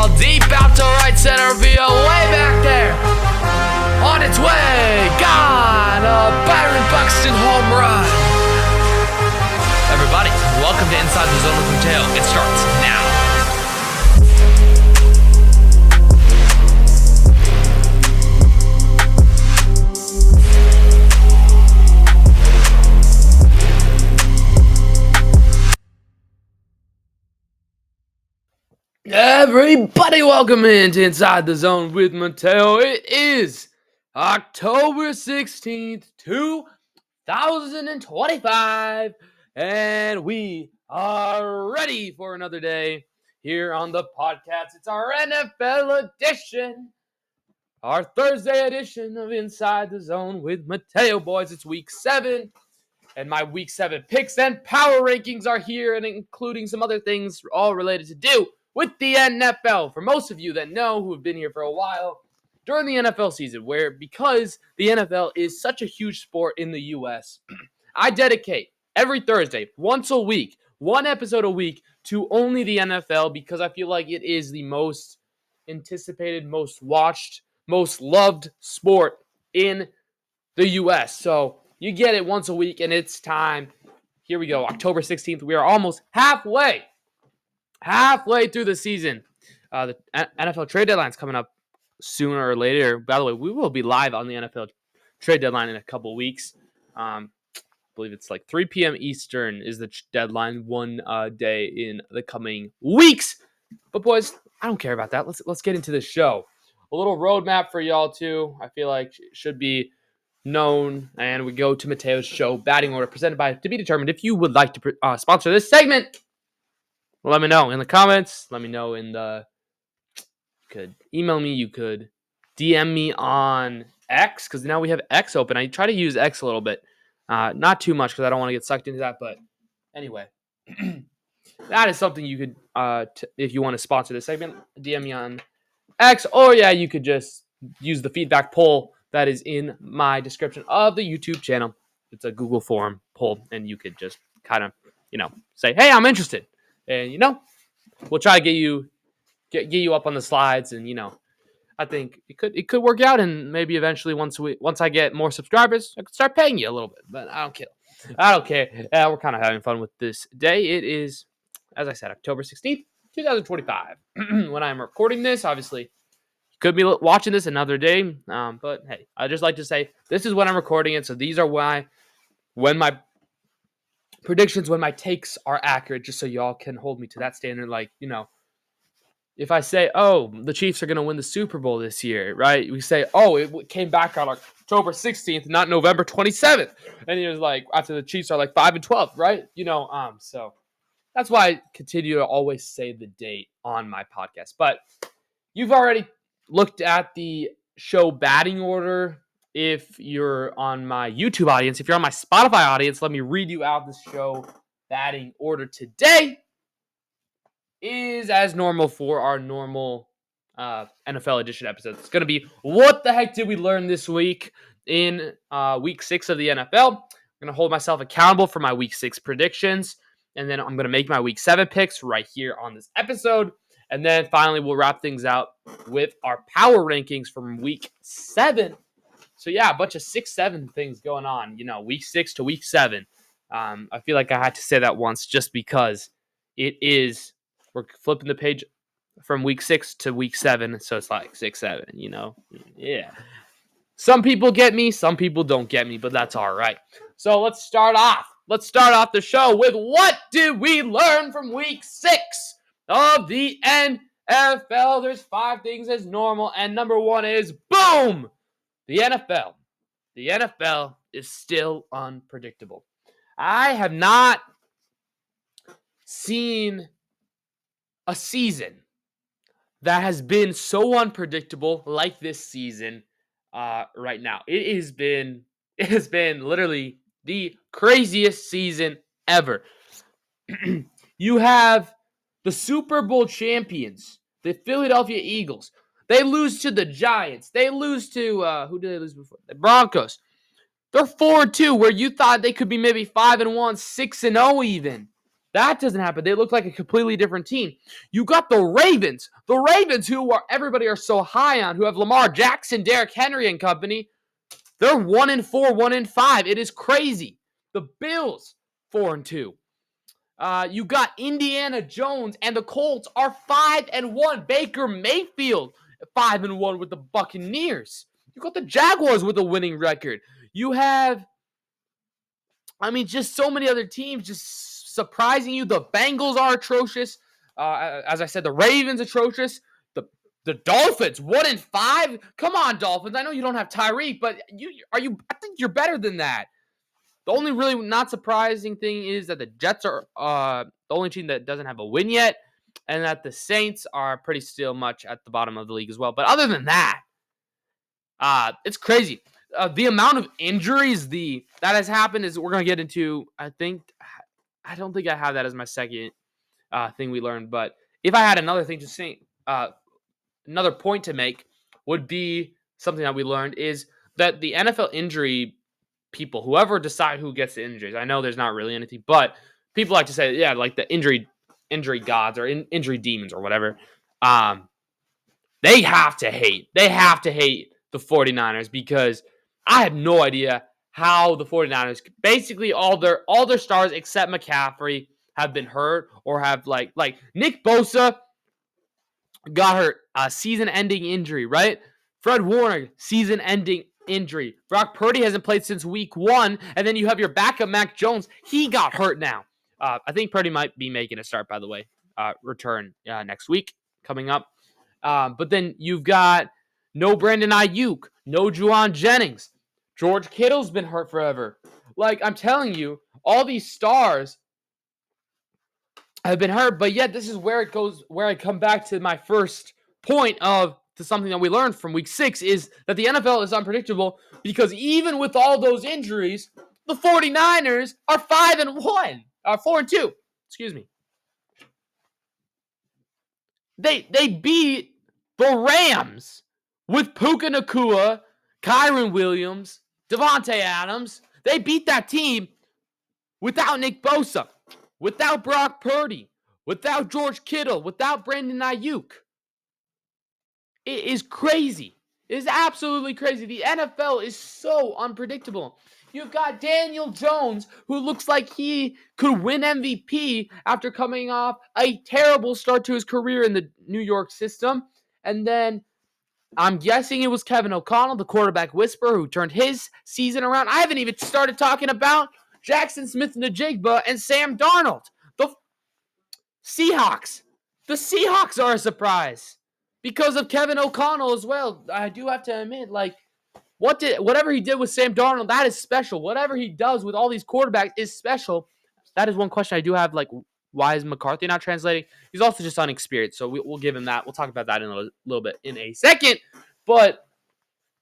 ball deep out to right center field, way back there. On its way, gone, a Byron Buxton home run. Everybody, welcome to Inside the Zone with Matteo. It starts now. Everybody, welcome into Inside the Zone with Matteo. It is October 16th, 2025, and we are ready for another day here on the podcast. It's our NFL edition, our Thursday edition of Inside the Zone with Matteo, boys. It's week 7, and my week 7 picks and power rankings are here, and including some other things all related to do with the NFL. For most of you that know, who have been here for a while, during the NFL season, because the NFL is such a huge sport in the U.S., I dedicate every Thursday, once a week, one episode a week, to only the NFL, because I feel like it is the most anticipated, most watched, most loved sport in the U.S. So you get it once a week, and it's time. Here we go, October 16th. We are almost halfway through the season. The NFL trade deadline is coming up sooner or later. By the way, we will be live on the NFL trade deadline in a couple weeks. I believe it's like 3 p.m. Eastern is the deadline, one day in the coming weeks. But boys, I don't care about that. Let's get into the show. A little roadmap for y'all too. I feel like it should be known. And we go to Matteo's show, batting order, presented by To Be Determined. If you would like to sponsor this segment, let me know in the comments. Let me know you could email me. You could DM me on X, because now we have X open. I try to use X a little bit. Not too much, because I don't want to get sucked into that. But anyway, that is something you could, if you want to sponsor this segment, DM me on X. Or yeah, you could just use the feedback poll that is in my description of the YouTube channel. It's a Google form poll, and you could just kind of, say, hey, I'm interested. And, we'll try to get you up on the slides. And, I think it could work out. And maybe eventually once I get more subscribers, I could start paying you a little bit. But I don't care. We're kind of having fun with this day. It is, as I said, October 16th, 2025. When I'm recording this, obviously, you could be watching this another day. But, hey, I just like to say this is when I'm recording it. So these are when my predictions, when my takes are accurate, just so y'all can hold me to that standard. Like, if I say, oh, the Chiefs are going to win the Super Bowl this year, right? We say, oh, it came back on October 16th, not November 27th. And it was like, after the Chiefs are like 5-12, right? So that's why I continue to always say the date on my podcast. But you've already looked at the show batting order. If you're on my YouTube audience, if you're on my Spotify audience, let me read you out the show batting order today. Is as normal for our normal NFL edition episodes. It's going to be, what the heck did we learn this week in week 6 of the NFL? I'm going to hold myself accountable for my week 6 predictions. And then I'm going to make my week 7 picks right here on this episode. And then finally, we'll wrap things out with our power rankings from week 7. So yeah, a bunch of 6-7 things going on, week 6 to week 7. I feel like I had to say that once, just because we're flipping the page from week 6 to week 7. So it's like 6-7, yeah. Some people get me, some people don't get me, but that's all right. So let's start off the show with, what did we learn from week 6 of the NFL? There's 5 things as normal. And number 1 is, boom! The NFL is still unpredictable. I have not seen a season that has been so unpredictable like this season right now. It has been literally the craziest season ever. You have the Super Bowl champions, the Philadelphia Eagles. They lose to the Giants. They lose to, who did they lose before? The Broncos. They're 4-2, where you thought they could be maybe 5-1, 6-0 even. That doesn't happen. They look like a completely different team. You got the Ravens. The Ravens, who are everybody are so high on, who have Lamar Jackson, Derrick Henry, and company. They're 1-4, 1-5. It is crazy. The Bills, 4-2. You got Indiana Jones, and the Colts are 5-1. Baker Mayfield, 5-1 with the Buccaneers. You got the Jaguars with a winning record. You have, just so many other teams just surprising you. The Bengals are atrocious. As I said, the Ravens atrocious. The Dolphins 1-5. Come on, Dolphins. I know you don't have Tyreek, but I think you're better than that. The only really not surprising thing is that the Jets are the only team that doesn't have a win yet, and that the Saints are pretty still much at the bottom of the league as well. But other than that, it's crazy. The amount of injuries that has happened is we're gonna get into. I don't think I have that as my second thing we learned, but if I had another thing to say, another point to make would be something that we learned is that the NFL injury people, whoever decide who gets the injuries, I know there's not really anything, but people like to say, yeah, like the injury gods or injury demons or whatever. They have to hate. They have to hate the 49ers because I have no idea how the 49ers, basically all their stars except McCaffrey have been hurt or have like Nick Bosa got hurt, season-ending injury, right? Fred Warner, season-ending injury. Brock Purdy hasn't played since week 1, and then you have your backup, Mac Jones. He got hurt now. I think Purdy might be making a start, by the way. Return next week coming up. But then you've got no Brandon Ayuk, no Juwan Jennings. George Kittle's been hurt forever. Like, I'm telling you, all these stars have been hurt, but yet this is where it goes, where I come back to my first point to something that we learned from week 6 is that the NFL is unpredictable because even with all those injuries, the 49ers are 5-1, 4-2, excuse me. They beat the Rams with Puka Nacua, Kyron Williams, Devontae Adams. They beat that team without Nick Bosa, without Brock Purdy, without George Kittle, without Brandon Ayuk. It is crazy. It is absolutely crazy. The NFL is so unpredictable. You've got Daniel Jones, who looks like he could win MVP after coming off a terrible start to his career in the New York system. And then I'm guessing it was Kevin O'Connell, the quarterback whisperer, who turned his season around. I haven't even started talking about Jackson Smith-Njigba and Sam Darnold. The Seahawks. The Seahawks are a surprise because of Kevin O'Connell as well. I do have to admit, whatever he did with Sam Darnold, that is special. Whatever he does with all these quarterbacks is special. That is one question I do have, why is McCarthy not translating? He's also just unexperienced, so we'll give him that. We'll talk about that in a little bit in a second. But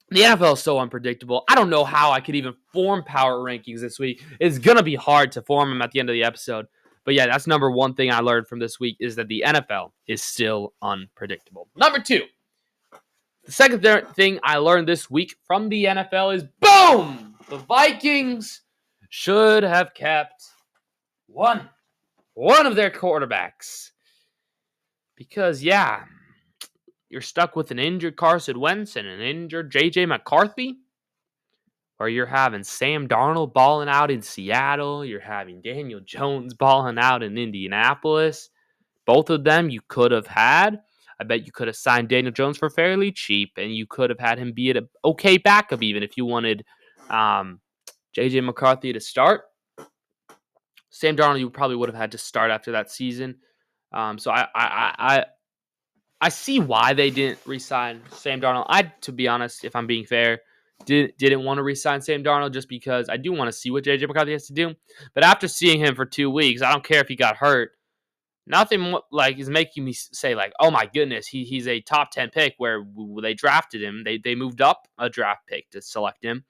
the NFL is so unpredictable. I don't know how I could even form power rankings this week. It's going to be hard to form them at the end of the episode. But yeah, that's number one thing I learned from this week is that the NFL is still unpredictable. Number 2. The second thing I learned this week from the NFL is, boom! The Vikings should have kept one of their quarterbacks. Because, yeah, you're stuck with an injured Carson Wentz and an injured J.J. McCarthy. Or you're having Sam Darnold balling out in Seattle. You're having Daniel Jones balling out in Indianapolis. Both of them you could have had. I bet you could have signed Daniel Jones for fairly cheap, and you could have had him be an okay backup even if you wanted J.J. McCarthy to start. Sam Darnold, you probably would have had to start after that season. So I see why they didn't re-sign Sam Darnold. To be honest, if I'm being fair, didn't want to re-sign Sam Darnold just because I do want to see what J.J. McCarthy has to do. But after seeing him for 2 weeks, I don't care if he got hurt. Nothing is making me say oh my goodness, he's a top 10 pick where they drafted him. They moved up a draft pick to select him.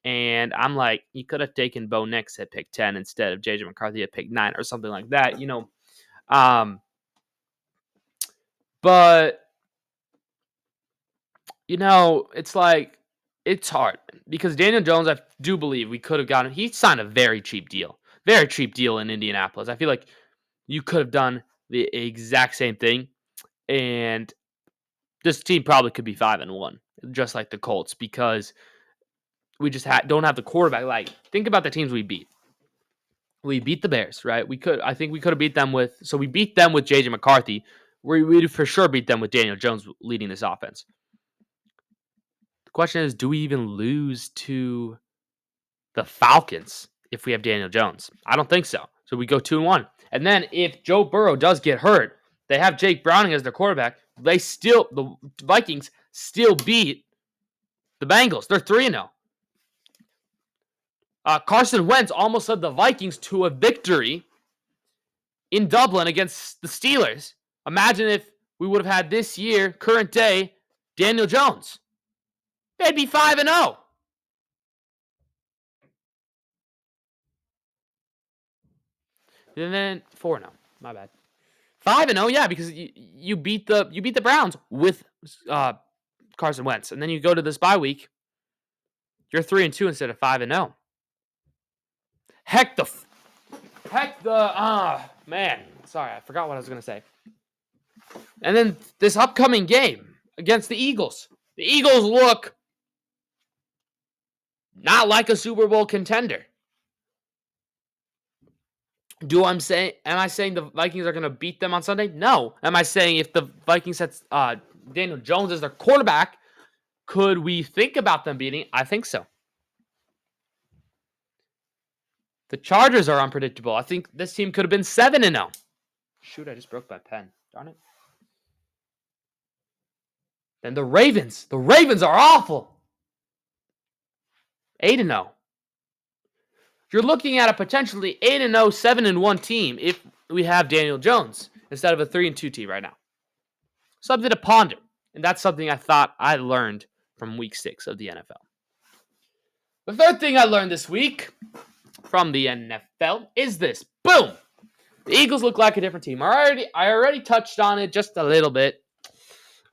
And I'm like, you could have taken Bo Nix at pick 10 instead of J.J. McCarthy at pick 9 or something like that, But, it's hard because Daniel Jones, I do believe we could have gotten. He signed a very cheap deal. very cheap deal in Indianapolis. I feel like you could have done the exact same thing, and this team probably could be 5-1, just like the Colts, because we just don't have the quarterback. Like, think about the teams we beat. We beat the Bears, right? I think we could have beat them with. So we beat them with JJ McCarthy. We for sure beat them with Daniel Jones leading this offense. The question is, do we even lose to the Falcons if we have Daniel Jones? I don't think so. So we go 2-1. And then if Joe Burrow does get hurt, they have Jake Browning as their quarterback. The Vikings still beat the Bengals. They're 3-0. Carson Wentz almost led the Vikings to a victory in Dublin against the Steelers. Imagine if we would have had this year, current day, Daniel Jones. They'd be 5-0. And then 4-0. My bad. 5-0, yeah, because you beat the Browns with Carson Wentz, and then you go to this bye week. You're 3-2 instead of 5-0. Man. Sorry, I forgot what I was gonna say. And then this upcoming game against the Eagles. The Eagles look not like a Super Bowl contender. Am I saying the Vikings are going to beat them on Sunday? No. Am I saying if the Vikings had Daniel Jones as their quarterback, could we think about them beating? I think so. The Chargers are unpredictable. I think this team could have been 7-0. Shoot, I just broke my pen. Darn it. Then the Ravens. The Ravens are awful. 8-0. You're looking at a potentially 8-0, 7-1 team if we have Daniel Jones instead of a 3-2 team right now. Something to ponder. And that's something I thought I learned from week 6 of the NFL. The third thing I learned this week from the NFL is this. Boom! The Eagles look like a different team. I already touched on it just a little bit.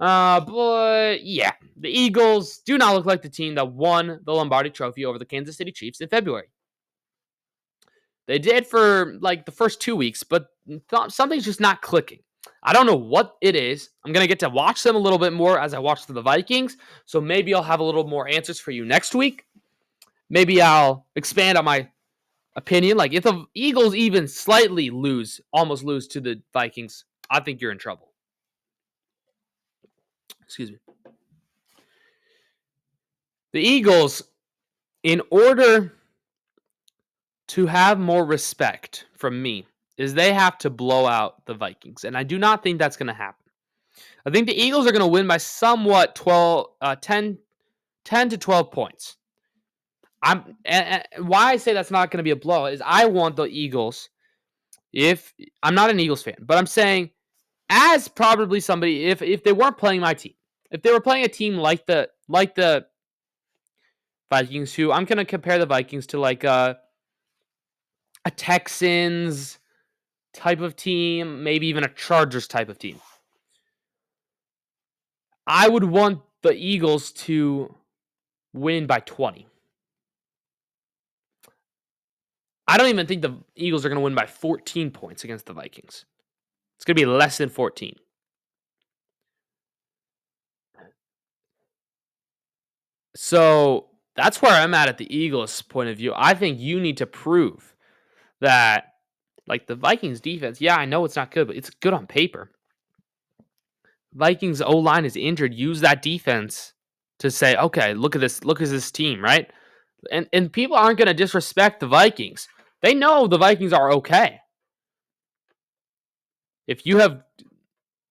But yeah, the Eagles do not look like the team that won the Lombardi Trophy over the Kansas City Chiefs in February. They did for like the first 2 weeks, but something's just not clicking. I don't know what it is. I'm going to get to watch them a little bit more as I watch the Vikings. So maybe I'll have a little more answers for you next week. Maybe I'll expand on my opinion. Like, if the Eagles even slightly almost lose to the Vikings, I think you're in trouble. Excuse me. The Eagles, in order to have more respect from me, is they have to blow out the Vikings. And I do not think that's going to happen. I think the Eagles are going to win by somewhat 10 to 12 points. Why I say that's not going to be a blowout is I want the Eagles, I'm not an Eagles fan, but I'm saying as probably somebody, if they weren't playing my team, if they were playing a team like the Vikings, who I'm going to compare the Vikings to like a Texans type of team, maybe even a Chargers type of team. I would want the Eagles to win by 20. I don't even think the Eagles are going to win by 14 points against the Vikings. It's going to be less than 14. So that's where I'm at the Eagles' point of view. I think you need to prove that, like, the Vikings defense, yeah, I know it's not good, but it's good on paper. Vikings O-line is injured. Use that defense to say, okay, look at this team, right? And people aren't going to disrespect the Vikings. They know the Vikings are okay. If you have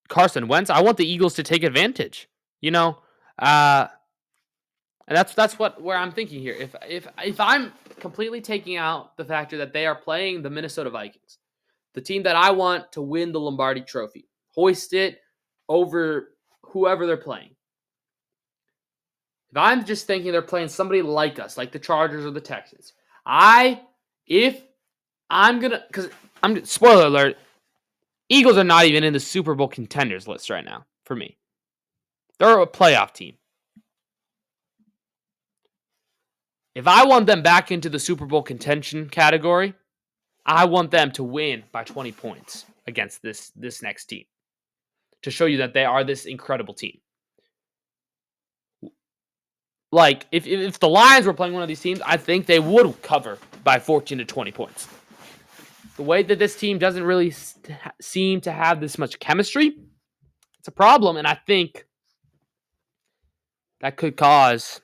Carson Wentz, I want the Eagles to take advantage. And that's where I'm thinking here. If I'm completely taking out the factor that they are playing the Minnesota Vikings, the team that I want to win the Lombardi Trophy, hoist it over whoever they're playing. If I'm just thinking they're playing somebody like us, like the Chargers or the Texans, spoiler alert, Eagles are not even in the Super Bowl contenders list right now for me. They're a playoff team. If I want them back into the Super Bowl contention category, I want them to win by 20 points against this next team to show you that they are this incredible team. Like, if the Lions were playing one of these teams, I think they would cover by 14 to 20 points. The way that this team doesn't really seem to have this much chemistry, it's a problem, and I think that could cost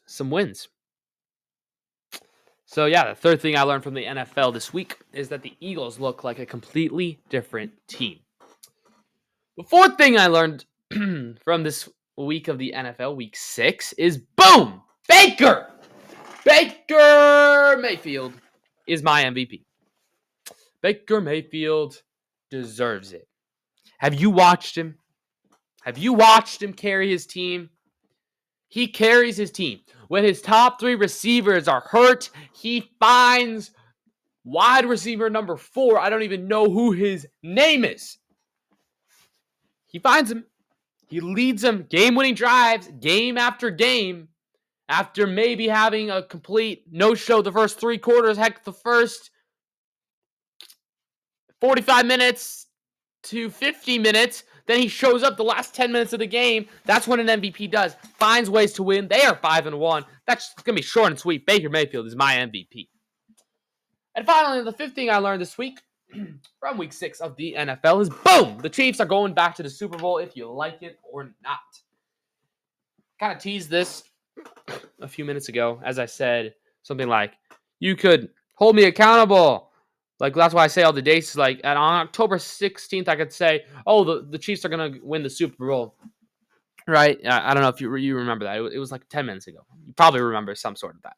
some wins. So, yeah, the third thing I learned from the NFL this week is that the Eagles look like a completely different team. The fourth thing I learned from this week of the NFL, week 6, is boom! Baker Mayfield is my MVP. Baker Mayfield deserves it. Have you watched him? Have you watched him carry his team? He carries his team. When his top 3 receivers are hurt, he finds wide receiver number 4. I don't even know who his name is. He finds him. He leads them game-winning drives, game after game, after maybe having a complete no-show the first 3 quarters. Heck, the first 45 minutes to 50 minutes. Then he shows up the last 10 minutes of the game. That's what an MVP does. Finds ways to win. They are 5-1. That's going to be short and sweet. Baker Mayfield is my MVP. And finally, the fifth thing I learned this week from week 6 of the NFL is boom! The Chiefs are going back to the Super Bowl if you like it or not. Kind of teased this a few minutes ago as I said something like, you could hold me accountable. Like, that's why I say all the dates. Like, on October 16th, I could say, oh, the Chiefs are going to win the Super Bowl. Right? I don't know if you remember that. It was like 10 minutes ago. You probably remember some sort of that.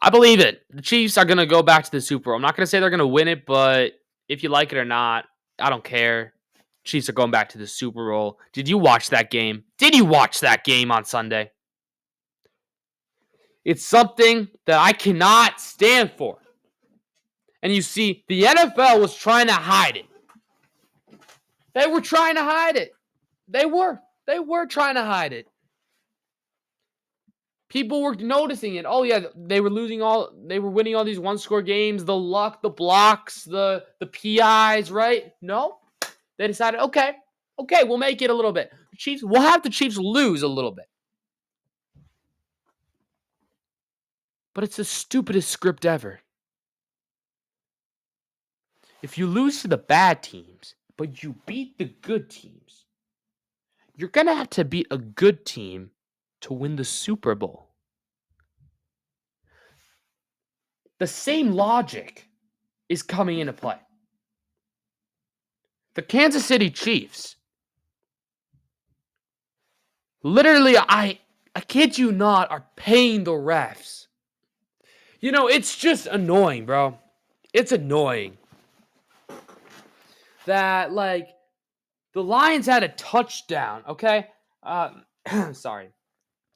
I believe it. The Chiefs are going to go back to the Super Bowl. I'm not going to say they're going to win it, but if you like it or not, I don't care. Chiefs are going back to the Super Bowl. Did you watch that game? Did you watch that game on Sunday? It's something that I cannot stand for. And you see, the NFL was trying to hide it. They were trying to hide it. They were trying to hide it. People were noticing it. Oh, yeah, they were winning all these one-score games, the luck, the blocks, the PIs, right? No. They decided, okay, we'll make it a little bit. We'll have the Chiefs lose a little bit. But it's the stupidest script ever. If you lose to the bad teams, but you beat the good teams, you're going to have to beat a good team to win the Super Bowl. The same logic is coming into play. The Kansas City Chiefs, literally, I kid you not, are paying the refs. You know, it's just annoying, bro. It's annoying that, like, the Lions had a touchdown, okay? Sorry.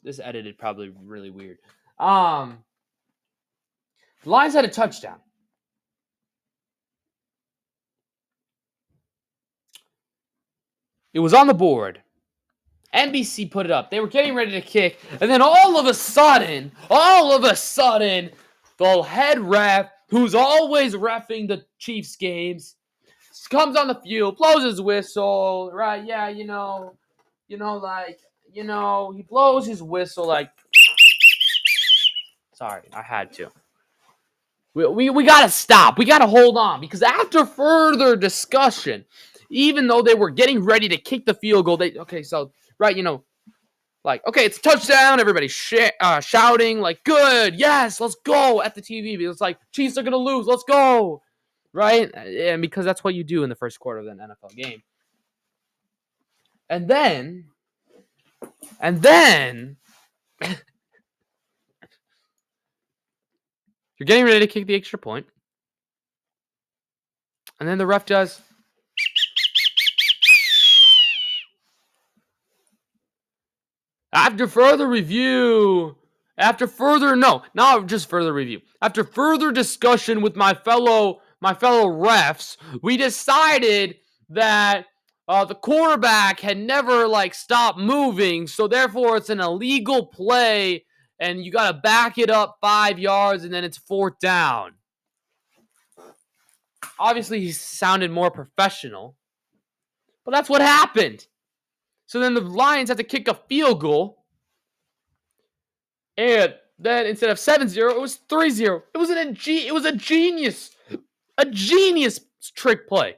This edited probably really weird. The Lions had a touchdown. It was on the board. NBC put it up. They were getting ready to kick, and then all of a sudden, the head ref, who's always reffing the Chiefs games, comes on the field, blows his whistle, right? Yeah, he blows his whistle like. Sorry, I had to. We gotta stop. We gotta hold on, because after further discussion, even though they were getting ready to kick the field goal, it's a touchdown. Everybody's shouting like, "Good, yes, let's go!" at the TV. It's like, Chiefs are gonna lose. Let's go, right? And because that's what you do in the first quarter of an NFL game. And then you're getting ready to kick the extra point, and then the ref does. After further discussion with my fellow refs, we decided that the quarterback had never stopped moving, so therefore it's an illegal play, and you got to back it up 5 yards, and then it's 4th down. Obviously, he sounded more professional, but that's what happened. So then the Lions had to kick a field goal, and then instead of 7-0, it was 3-0. It was a genius trick play.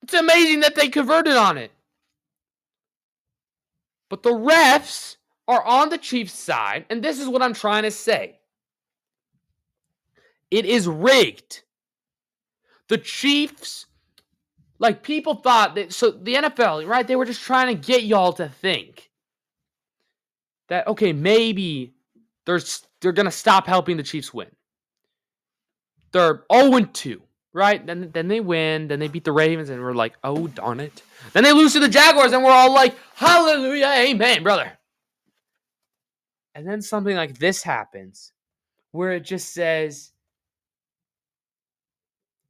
It's amazing that they converted on it. But the refs are on the Chiefs' side, and this is what I'm trying to say. It is rigged. The Chiefs, people thought that, so the NFL, right, they were just trying to get y'all to think that, okay, maybe they're going to stop helping the Chiefs win. They're 0-2, right? Then they win, then they beat the Ravens, and we're like, oh, darn it. Then they lose to the Jaguars, and we're all like, hallelujah, amen, brother. And then something like this happens, where it just says,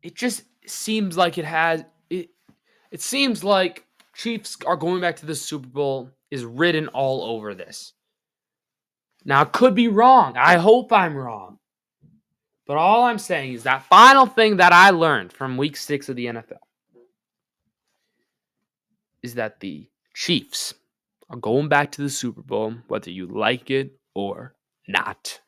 it just seems like it seems like Chiefs are going back to the Super Bowl is written all over this. Now, it could be wrong. I hope I'm wrong. But all I'm saying is that final thing that I learned from week 6 of the NFL is that the Chiefs are going back to the Super Bowl, whether you like it or not.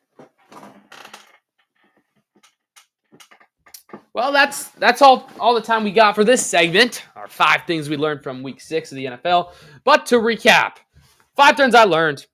Well, that's all the time we got for this segment. Our 5 things we learned from week 6 of the NFL. But to recap, 5 things I learned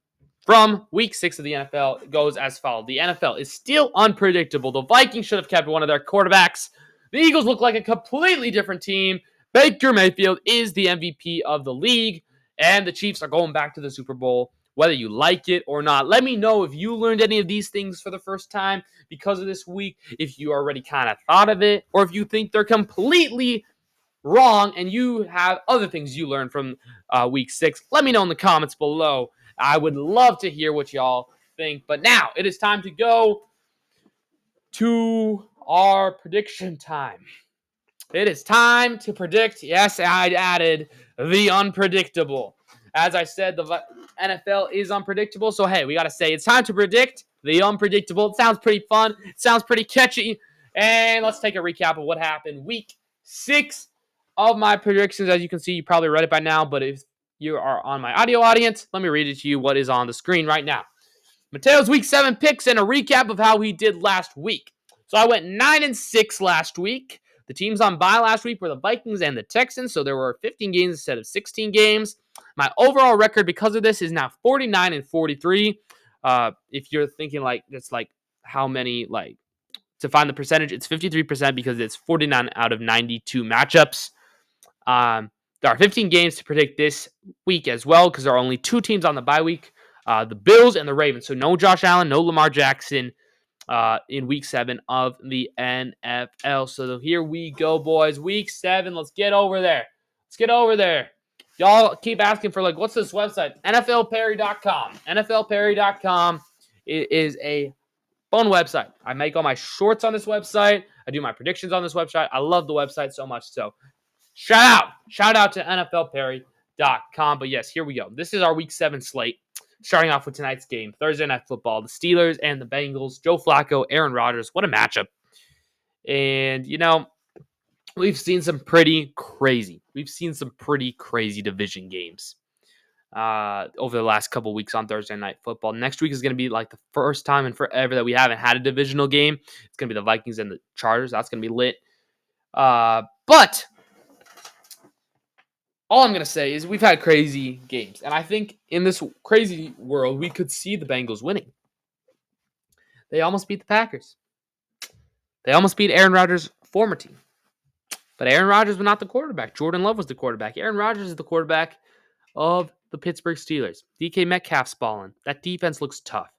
from week 6 of the NFL goes as follows. The NFL is still unpredictable. The Vikings should have kept one of their quarterbacks. The Eagles look like a completely different team. Baker Mayfield is the MVP of the league. And the Chiefs are going back to the Super Bowl, whether you like it or not. Let me know if you learned any of these things for the first time because of this week, if you already kind of thought of it, or if you think they're completely wrong and you have other things you learned from week 6. Let me know in the comments below. I would love to hear what y'all think. But now it is time to go to our prediction time. It is time to predict. Yes, I added the unpredictable. As I said, the NFL is unpredictable. So, hey, we got to say it's time to predict the unpredictable. It sounds pretty fun. It sounds pretty catchy. And let's take a recap of what happened week 6 of my predictions. As you can see, you probably read it by now. But if you are on my audio audience, let me read it to you what is on the screen right now. Matteo's week 7 picks and a recap of how he did last week. So I went 9-6 last week. The teams on bye last week were the Vikings and the Texans, so there were 15 games instead of 16 games. My overall record because of this is now 49-43. If you're thinking it's how many to find the percentage, it's 53% because it's 49 out of 92 matchups. There are 15 games to predict this week as well because there are only 2 teams on the bye week, the Bills and the Ravens. So no Josh Allen, no Lamar Jackson in week 7 of the NFL. So here we go, boys. Week 7. Let's get over there. Y'all keep asking for what's this website? NFLPerry.com. NFLPerry.com is a fun website. I make all my shorts on this website. I do my predictions on this website. I love the website so much. So shout out to NFLPerry.com. But yes, here we go. This is our week 7 slate. Starting off with tonight's game, Thursday Night Football, the Steelers and the Bengals, Joe Flacco, Aaron Rodgers. What a matchup. And, we've seen some pretty crazy division games over the last couple weeks on Thursday Night Football. Next week is going to be the first time in forever that we haven't had a divisional game. It's going to be the Vikings and the Chargers. That's going to be lit. But all I'm going to say is we've had crazy games. And I think in this crazy world, we could see the Bengals winning. They almost beat the Packers. They almost beat Aaron Rodgers' former team. But Aaron Rodgers was not the quarterback. Jordan Love was the quarterback. Aaron Rodgers is the quarterback of the Pittsburgh Steelers. DK Metcalf's balling. That defense looks tough.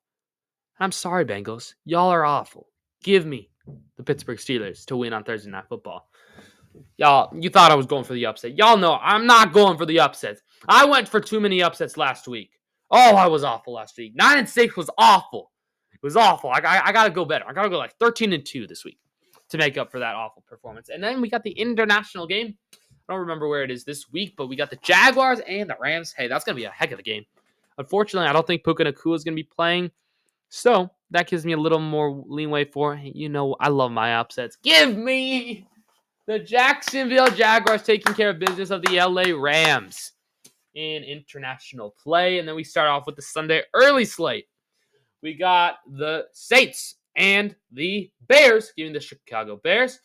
I'm sorry, Bengals. Y'all are awful. Give me the Pittsburgh Steelers to win on Thursday Night Football. Y'all, you thought I was going for the upset. Y'all know I'm not going for the upsets. I went for too many upsets last week. Oh, I was awful last week. 9-6 was awful. It was awful. I got to go better. I got to go 13-2 this week to make up for that awful performance. And then we got the international game. I don't remember where it is this week, but we got the Jaguars and the Rams. Hey, that's going to be a heck of a game. Unfortunately, I don't think Puka Nacua is going to be playing. So that gives me a little more leeway for, I love my upsets. Give me the Jacksonville Jaguars taking care of business of the LA Rams in international play. And then we start off with the Sunday early slate. We got the Saints and the Bears, giving the Chicago Bears.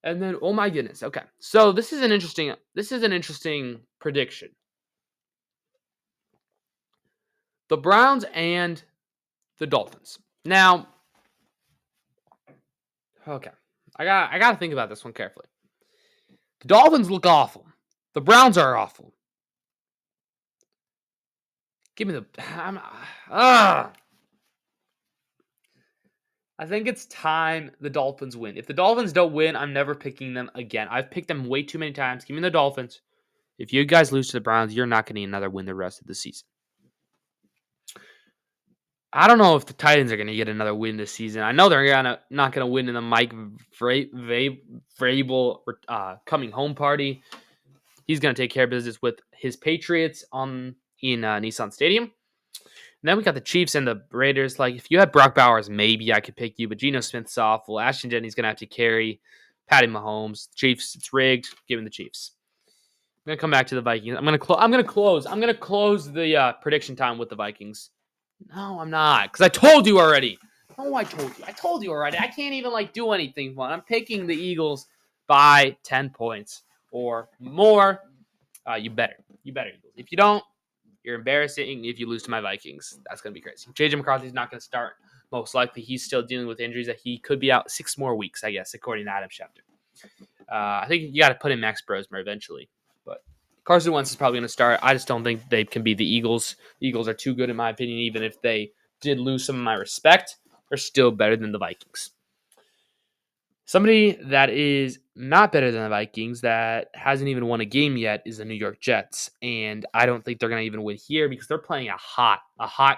And then, oh my goodness. Okay. So this is an interesting prediction. The Browns and the Dolphins. Now, okay. I got to think about this one carefully. The Dolphins look awful. The Browns are awful. Give me the I think it's time the Dolphins win. If the Dolphins don't win, I'm never picking them again. I've picked them way too many times. Give me the Dolphins. If you guys lose to the Browns, you're not getting another win the rest of the season. I don't know if the Titans are going to get another win this season. I know they're not going to win in the Mike Vrabel coming home party. He's going to take care of business with his Patriots in Nissan Stadium. And then we got the Chiefs and the Raiders. Like, if you had Brock Bowers, maybe I could pick you, but Geno Smith's awful. Ashton Jennings going to have to carry Patty Mahomes. Chiefs, it's rigged. Give him the Chiefs. I'm going to come back to the Vikings. I'm going to close the prediction time with the Vikings. No, I'm not, because I told you already. Oh, I told you already. I can't even do anything fun. I'm picking the Eagles by 10 points or more. You better, Eagles. If you don't, you're embarrassing. If you lose to my Vikings, that's gonna be crazy. JJ McCarthy's not gonna start. Most likely, he's still dealing with injuries that he could be out 6 more weeks, I guess, according to Adam's chapter. I think you got to put in Max Brosmer eventually, but Carson Wentz is probably going to start. I just don't think they can beat the Eagles. The Eagles are too good, in my opinion. Even if they did lose some of my respect, they're still better than the Vikings. Somebody that is not better than the Vikings, that hasn't even won a game yet, is the New York Jets. And I don't think they're going to even win here because they're playing a hot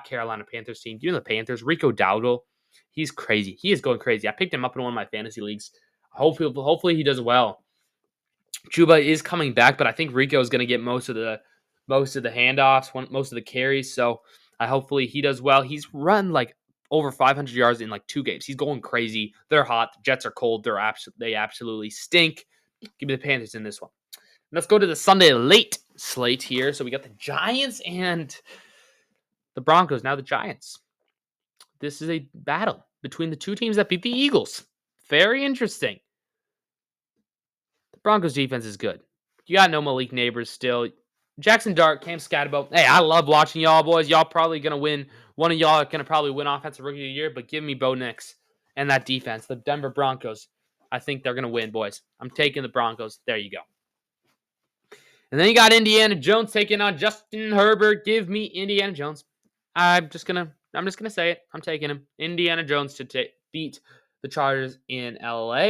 Carolina Panthers team. You know the Panthers, Rico Dowdle, he's crazy. He is going crazy. I picked him up in one of my fantasy leagues. Hopefully he does well. Chuba is coming back, but I think Rico is going to get most of the handoffs, most of the carries. So hopefully he does well. He's run over 500 yards in 2 games. He's going crazy. They're hot. The Jets are cold. They absolutely stink. Give me the Panthers in this one. Let's go to the Sunday late slate here. So we got the Giants and the Broncos. Now the Giants. This is a battle between the two teams that beat the Eagles. Very interesting. The Broncos defense is good. You got no Malik Neighbors still. Jackson Dart, Cam Scatterbo. Hey, I love watching y'all boys. Y'all probably going to win. One of y'all are going to probably win Offensive Rookie of the Year, but give me Bo Nix and that defense. The Denver Broncos. I think they're going to win, boys. I'm taking the Broncos. There you go. And then you got Indiana Jones taking on Justin Herbert. Give me Indiana Jones. I'm just gonna say it. I'm taking him. Indiana Jones to beat the Chargers in LA.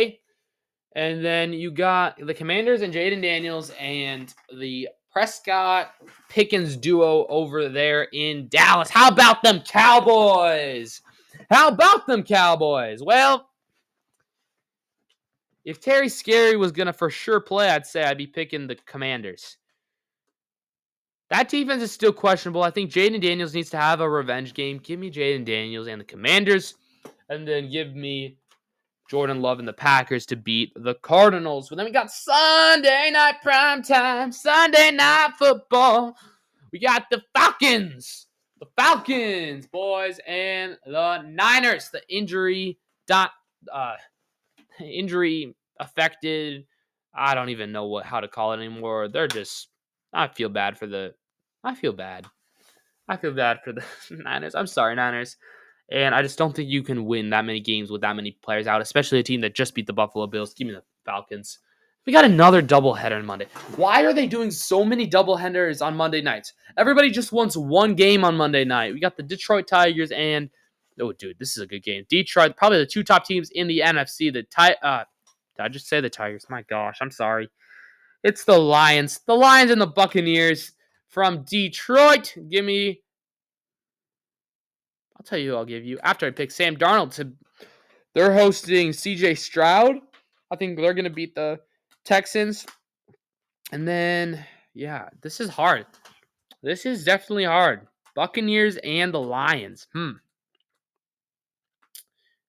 And then you got the Commanders and Jaden Daniels and the Prescott Pickens duo over there in Dallas. How about them Cowboys? Well, if Terry Scary was going to for sure play, I'd say I'd be picking the Commanders. That defense is still questionable. I think Jaden Daniels needs to have a revenge game. Give me Jaden Daniels and the Commanders. And then give me Jordan Love and the Packers to beat the Cardinals. But then we got Sunday night primetime, Sunday night football. We got the Falcons, boys, and the Niners. The injury affected. I don't even know how to call it anymore. They're just. I feel bad for the Niners. I'm sorry, Niners. And I just don't think you can win that many games with that many players out, especially a team that just beat the Buffalo Bills. Give me the Falcons. We got another doubleheader on Monday. Why are they doing so many doubleheaders on Monday nights? Everybody just wants one game on Monday night. We got the Detroit Tigers and dude, this is a good game. Detroit, probably the 2 top teams in the NFC. Did I just say the Tigers? My gosh, I'm sorry. It's the Lions. The Lions and the Buccaneers from Detroit. Give me. I'll tell you who I'll give you. After I pick Sam Darnold, they're hosting CJ Stroud. I think they're going to beat the Texans. And then, yeah, this is hard. This is definitely hard. Buccaneers and the Lions.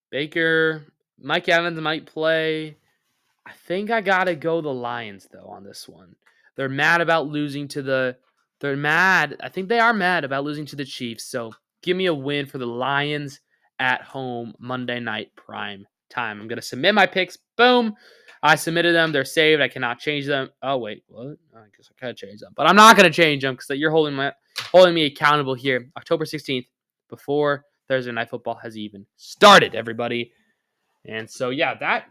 Baker, Mike Evans might play. I think I gotta go the Lions though on this one. They're mad about losing to the. They're mad. I think they are mad about losing to the Chiefs. So give me a win for the Lions at home Monday night prime time. I'm gonna submit my picks. Boom. I submitted them. They're saved. I cannot change them. Oh wait, what? I guess I could change them, but I'm not gonna change them because you're holding me accountable here. October 16th, before Thursday Night Football has even started. Everybody. And so yeah, that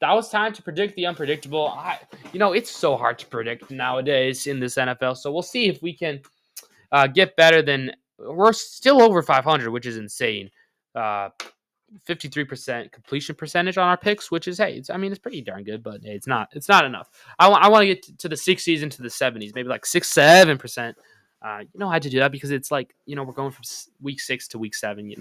was time to predict the unpredictable. It's so hard to predict nowadays in this NFL. So we'll see if we can get better than we're still over 500, which is insane. 53% completion percentage on our picks, which is it's pretty darn good, but hey, it's not enough. I want to get to the 60s into the 70s, maybe like 6-7%. I had to do that because it's like we're going from week 6 to week 7.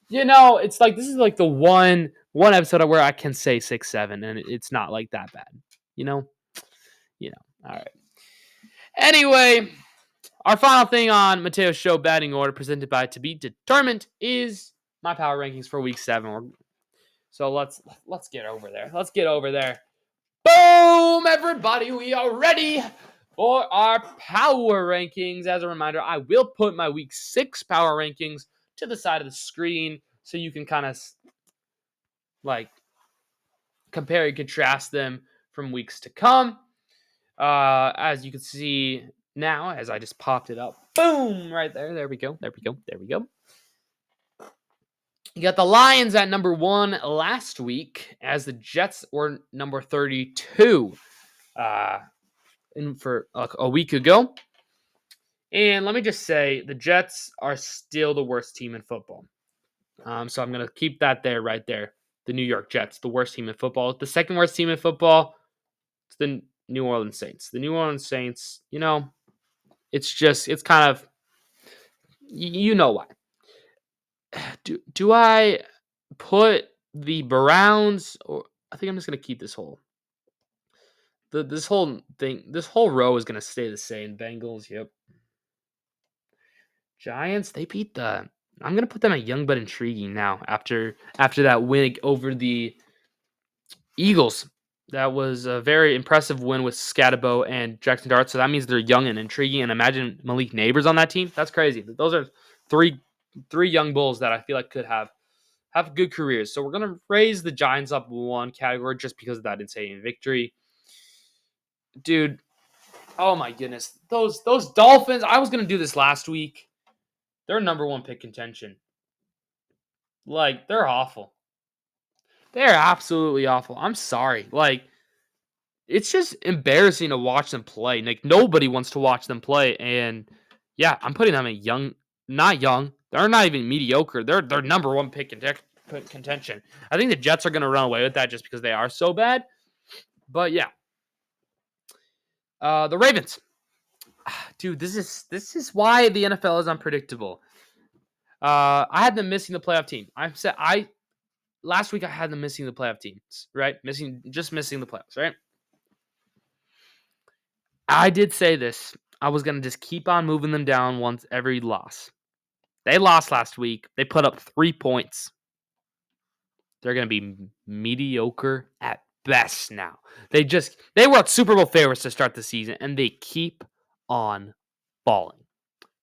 It's like this is like the one episode where I can say 6-7, and it's not like that bad. All right. Anyway, our final thing on Matteo's show batting order presented by To Be Determined is my power rankings for week 7. So let's get over there. Let's get over there. Boom, everybody, we are ready for our power rankings. As a reminder, I will put my week 6 power rankings to the side of the screen so you can kind of like compare and contrast them from weeks to come. As you can see now, as I just popped it up, boom, right there. There we go. You got the Lions at number 1 last week, as the Jets were number 32 for a week ago. And let me just say, the Jets are still the worst team in football. So I'm going to keep that right there. The New York Jets, the worst team in football. The second worst team in football, it's the New Orleans Saints. The New Orleans Saints, it's kind of, you know why. Do I put the Browns, or I think I'm just going to keep this whole. This whole row is going to stay the same. Bengals, yep. Giants, they beat the. I'm going to put them at young but intriguing now after that win over the Eagles. That was a very impressive win with Scatabo and Jackson Dart. So that means they're young and intriguing. And imagine Malik Neighbors on that team. That's crazy. Those are three young bulls that I feel like could have good careers. So we're going to raise the Giants up one category just because of that insane victory. Dude, oh my goodness. Those Dolphins, I was going to do this last week. They're number 1 pick contention. Like, they're awful. They're absolutely awful. I'm sorry. Like, it's just embarrassing to watch them play. Like, nobody wants to watch them play. And yeah, I'm putting them at not young. They're not even mediocre. They're number 1 pick contention. I think the Jets are going to run away with that just because they are so bad. But yeah. The Ravens. Dude, this is why the NFL is unpredictable. I had them missing the playoff team. Last week I had them missing the playoff teams, right? Missing the playoffs, right? I did say this. I was going to just keep on moving them down once every loss. They lost last week. They put up 3 points. They're going to be mediocre at best now. They were Super Bowl favorites to start the season, and they keep on balling.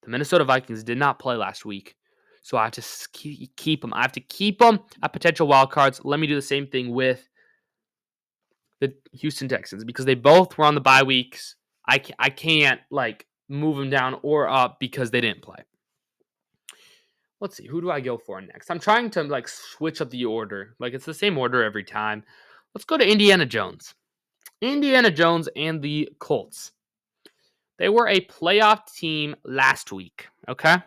The Minnesota Vikings did not play last week, so I have to keep them. I have to keep them at potential wild cards. Let me do the same thing with the Houston Texans because they both were on the bye weeks. I can't like move them down or up because they didn't play. Let's see. Who do I go for next? I'm trying to like switch up the order. Like it's the same order every time. Let's go to Indiana Jones. Indiana Jones and the Colts. They were a playoff team last week. Okay. I'm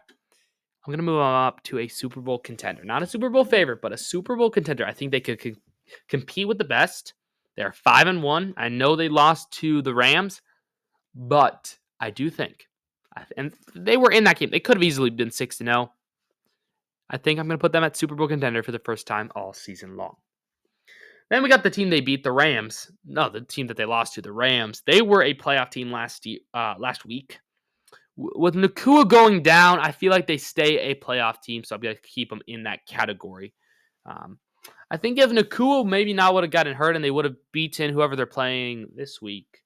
going to move them up to a Super Bowl contender. Not a Super Bowl favorite, but a Super Bowl contender. I think they could compete with the best. They're 5-1. I know they lost to the Rams, but I do think, and they were in that game. They could have easily been 6-0. I think I'm going to put them at Super Bowl contender for the first time all season long. Then we got the team they beat, the Rams. No, the team that they lost to, the Rams. They were a playoff team last week With Nakua going down, I feel like they stay a playoff team, so I'm going to keep them in that category. I think if Nakua maybe not would have gotten hurt and they would have beaten whoever they're playing this week,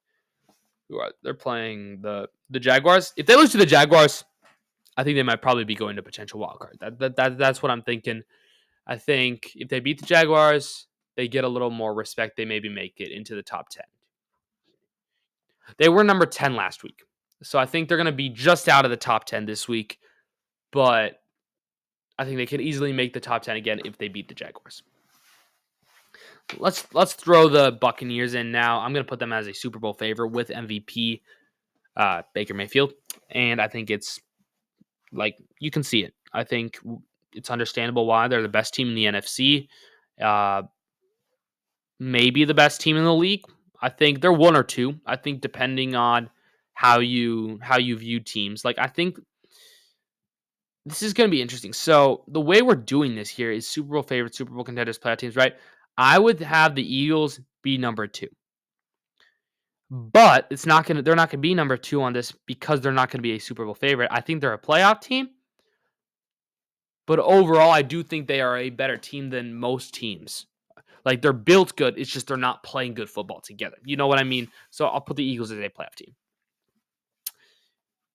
they're playing the Jaguars. If they lose to the Jaguars, I think they might probably be going to potential wild card. That's what I'm thinking. I think if they beat the Jaguars, they get a little more respect. They maybe make it into the top 10. They were number 10 last week. So I think they're going to be just out of the top 10 this week. But I think they can easily make the top 10 again if they beat the Jaguars. Let's throw the Buccaneers in now. I'm going to put them as a Super Bowl favorite with MVP Baker Mayfield. And I think it's like you can see it. I think it's understandable why they're the best team in the NFC. Maybe the best team in the league. I think they're one or two. I think depending on how you view teams. Like I think this is going to be interesting. So the way we're doing this here is Super Bowl favorites, Super Bowl contenders, playoff teams, right? I would have the Eagles be number 2. But they're not gonna be number 2 on this because they're not gonna be a Super Bowl favorite. I think they're a playoff team. But overall, I do think they are a better team than most teams. Like they're built good. It's just they're not playing good football together. You know what I mean? So I'll put the Eagles as a playoff team.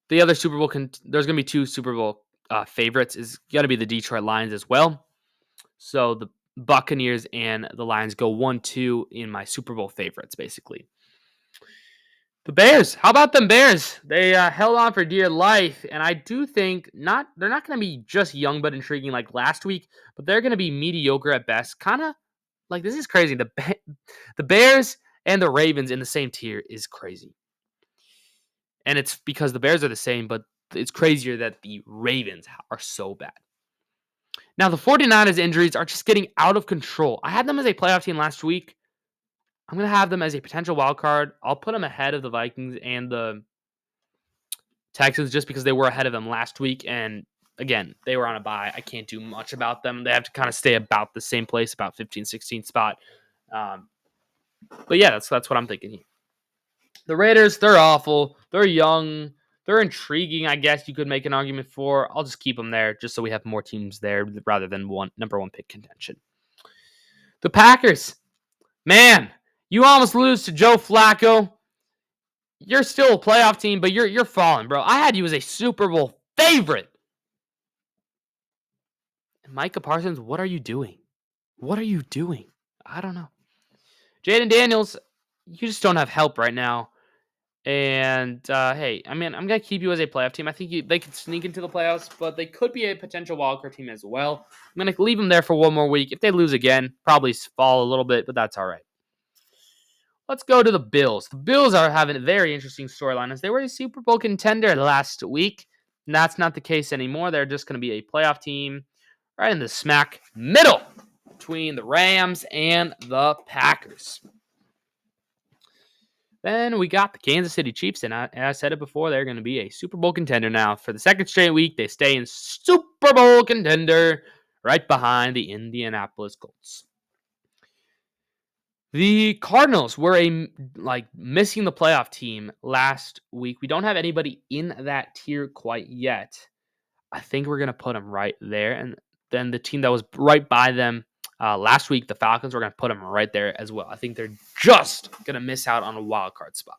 The other Super Bowl, there's going to be 2 Super Bowl favorites. Is going to be the Detroit Lions as well. So the Buccaneers and the Lions go 1-2 in my Super Bowl favorites, basically. The Bears. How about them Bears? They held on for dear life, and I do think they're not going to be just young but intriguing like last week, but they're going to be mediocre at best. Kind of like this is crazy. The Bears and the Ravens in the same tier is crazy. And it's because the Bears are the same, but it's crazier that the Ravens are so bad. Now, the 49ers injuries are just getting out of control. I had them as a playoff team last week. I'm going to have them as a potential wild card. I'll put them ahead of the Vikings and the Texans just because they were ahead of them last week. And again, they were on a bye. I can't do much about them. They have to kind of stay about the same place, about 15, 16 spot. But yeah, that's what I'm thinking here. The Raiders, they're awful. They're young. They're intriguing, I guess you could make an argument for. I'll just keep them there just so we have more teams there rather than number 1 pick contention. The Packers. Man, you almost lose to Joe Flacco. You're still a playoff team, but you're falling, bro. I had you as a Super Bowl favorite. Micah Parsons, what are you doing? What are you doing? I don't know. Jaden Daniels, you just don't have help right now. And, hey, I mean, I'm going to keep you as a playoff team. I think they could sneak into the playoffs, but they could be a potential wildcard team as well. I'm going to leave them there for one more week. If they lose again, probably fall a little bit, but that's all right. Let's go to the Bills. The Bills are having a very interesting storyline as they were a Super Bowl contender last week. And that's not the case anymore. They're just going to be a playoff team right in the smack middle between the Rams and the Packers. Then we got the Kansas City Chiefs, and I said it before, they're going to be a Super Bowl contender now. For the second straight week, they stay in Super Bowl contender right behind the Indianapolis Colts. The Cardinals were missing the playoff team last week. We don't have anybody in that tier quite yet. I think we're going to put them right there. And then the team that was right by them last week, the Falcons, we're going to put them right there as well. I think they're just going to miss out on a wild card spot.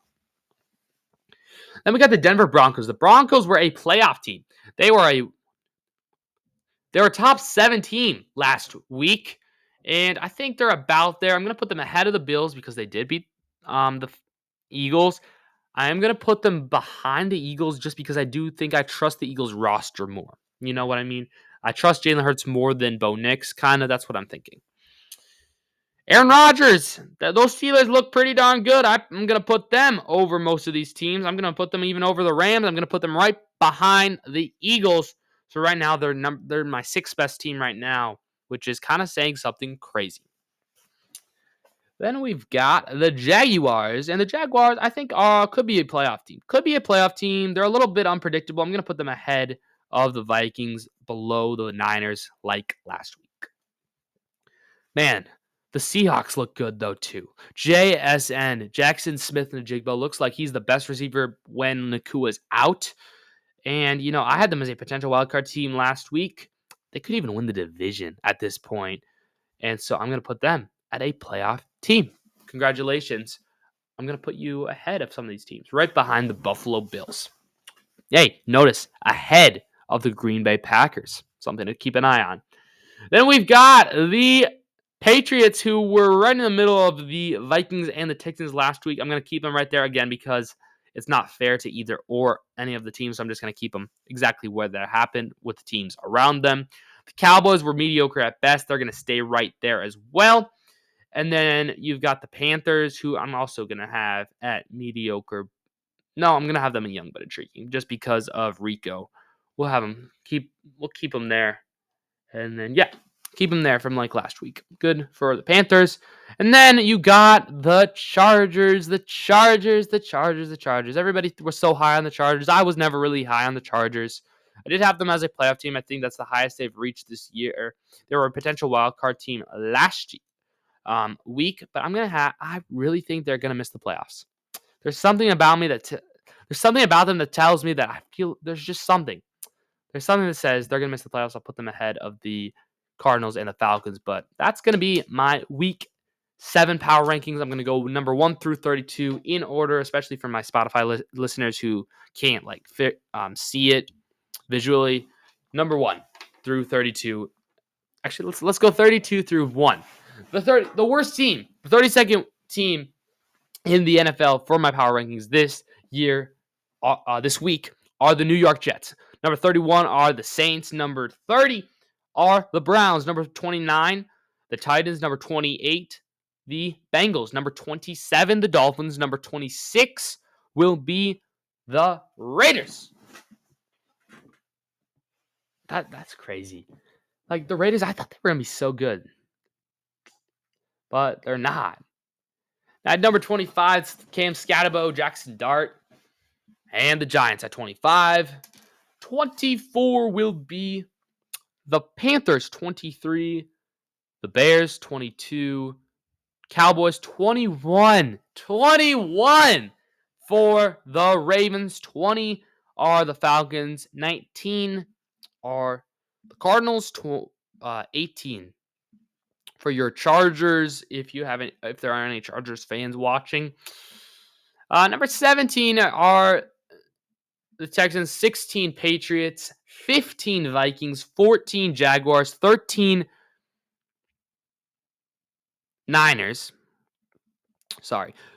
Then we got the Denver Broncos. The Broncos were a playoff team. They were a top 7 team last week, and I think they're about there. I'm going to put them ahead of the Bills because they did beat the Eagles. I am going to put them behind the Eagles just because I do think I trust the Eagles roster more. You know what I mean? I trust Jalen Hurts more than Bo Nix. Kind of, that's what I'm thinking. Aaron Rodgers. Those Steelers look pretty darn good. I'm going to put them over most of these teams. I'm going to put them even over the Rams. I'm going to put them right behind the Eagles. So right now, they're my 6th best team right now, which is kind of saying something crazy. Then we've got the Jaguars. And the Jaguars, I think, could be a playoff team. Could be a playoff team. They're a little bit unpredictable. I'm going to put them ahead of the Vikings, below the Niners, like last week. Man, the Seahawks look good, though, too. JSN, Jackson Smith-Njigba, looks like he's the best receiver when Nakua is out. And, I had them as a potential wildcard team last week. They could even win the division at this point. And so I'm going to put them at a playoff team. Congratulations. I'm going to put you ahead of some of these teams, right behind the Buffalo Bills. Hey, notice ahead of the Green Bay Packers. Something to keep an eye on. Then we've got the Patriots, who were right in the middle of the Vikings and the Texans last week. I'm going to keep them right there again because it's not fair to either or any of the teams. So I'm just going to keep them exactly where that happened with the teams around them. The Cowboys were mediocre at best. They're going to stay right there as well. And then you've got the Panthers, who I'm also going to have at mediocre. No, I'm going to have them in young but intriguing just because of Rico. We'll keep them there. And then, keep them there from like last week. Good for the Panthers. And then you got the Chargers. Everybody was so high on the Chargers. I was never really high on the Chargers. I did have them as a playoff team. I think that's the highest they've reached this year. They were a potential wildcard team last week, but I really think they're gonna miss the playoffs. There's something about me there's something about them that tells me that I feel there's just something. There's something that says they're gonna miss the playoffs. I'll put them ahead of the Cardinals and the Falcons, but that's gonna be my week 7 power rankings. I'm gonna go number 1 through 32 in order, especially for my Spotify listeners who can't see it visually. Number 1 through 32. Actually, let's go 32 through 1. The worst team, the 32nd team in the NFL for my power rankings this week are the New York Jets. Number 31 are the Saints. Number 30 are the Browns. Number 29, the Titans. Number 28, the Bengals. Number 27, the Dolphins. Number 26 will be the Raiders. That's crazy. Like, the Raiders, I thought they were going to be so good. But they're not. At number 25, Cam Scatterbo, Jackson Dart, and the Giants at 25. 24 will be the Panthers, 23. The Bears, 22. Cowboys, 21. 21 for the Ravens. 20 are the Falcons. 19 are the Cardinals. 18 for your Chargers, if there are any Chargers fans watching. Number 17 are the Texans, 16 Patriots, 15 Vikings, 14 Jaguars, 13 Niners.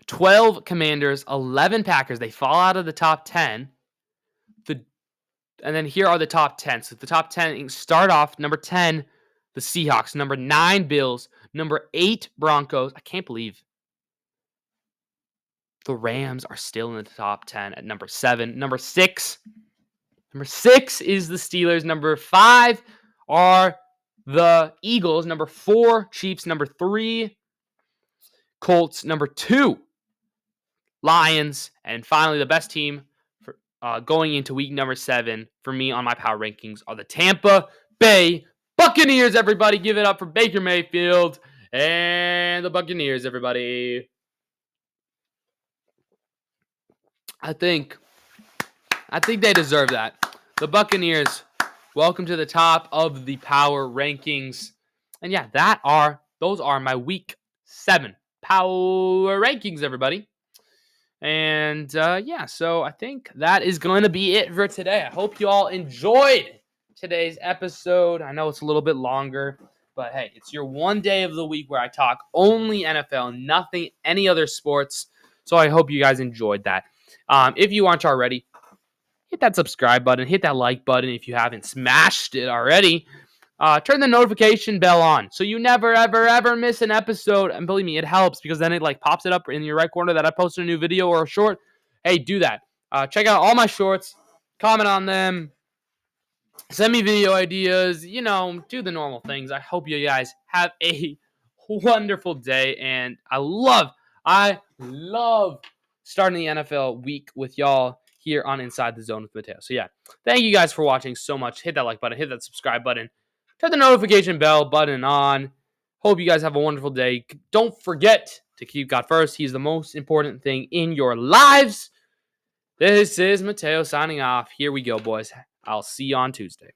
12 Commanders, 11 Packers. They fall out of the top 10. And then here are the top 10. So the top 10 start off number 10, the Seahawks. Number 9, Bills. Number 8, Broncos. I can't believe the Rams are still in the top 10 at number 7. Number 6 is the Steelers. Number 5 are the Eagles. Number 4, Chiefs. Number 3, Colts. Number 2, Lions. And finally, the best team for going into week number 7 for me on my power rankings are the Tampa Bay Buccaneers. Everybody give it up for Baker Mayfield and the Buccaneers, everybody. I think they deserve that. The Buccaneers, welcome to the top of the power rankings. And yeah, those are my week 7 power rankings, everybody. And so I think that is going to be it for today. I hope you all enjoyed today's episode. I know it's a little bit longer, but hey, it's your one day of the week where I talk only NFL, nothing, any other sports. So I hope you guys enjoyed that. If you aren't already, hit that subscribe button, hit that like button if you haven't smashed it already. Turn the notification bell on so you never, ever, ever miss an episode. And believe me, it helps because then it pops it up in your right corner that I posted a new video or a short. Hey, do that. Check out all my shorts, comment on them, send me video ideas, do the normal things. I hope you guys have a wonderful day. And I love starting the NFL week with y'all here on Inside the Zone with Matteo. So yeah, thank you guys for watching so much. Hit that like button, hit that subscribe button. Turn the notification bell button on. Hope you guys have a wonderful day. Don't forget to keep God first. He's the most important thing in your lives. This is Matteo signing off. Here we go, boys. I'll see you on Tuesday.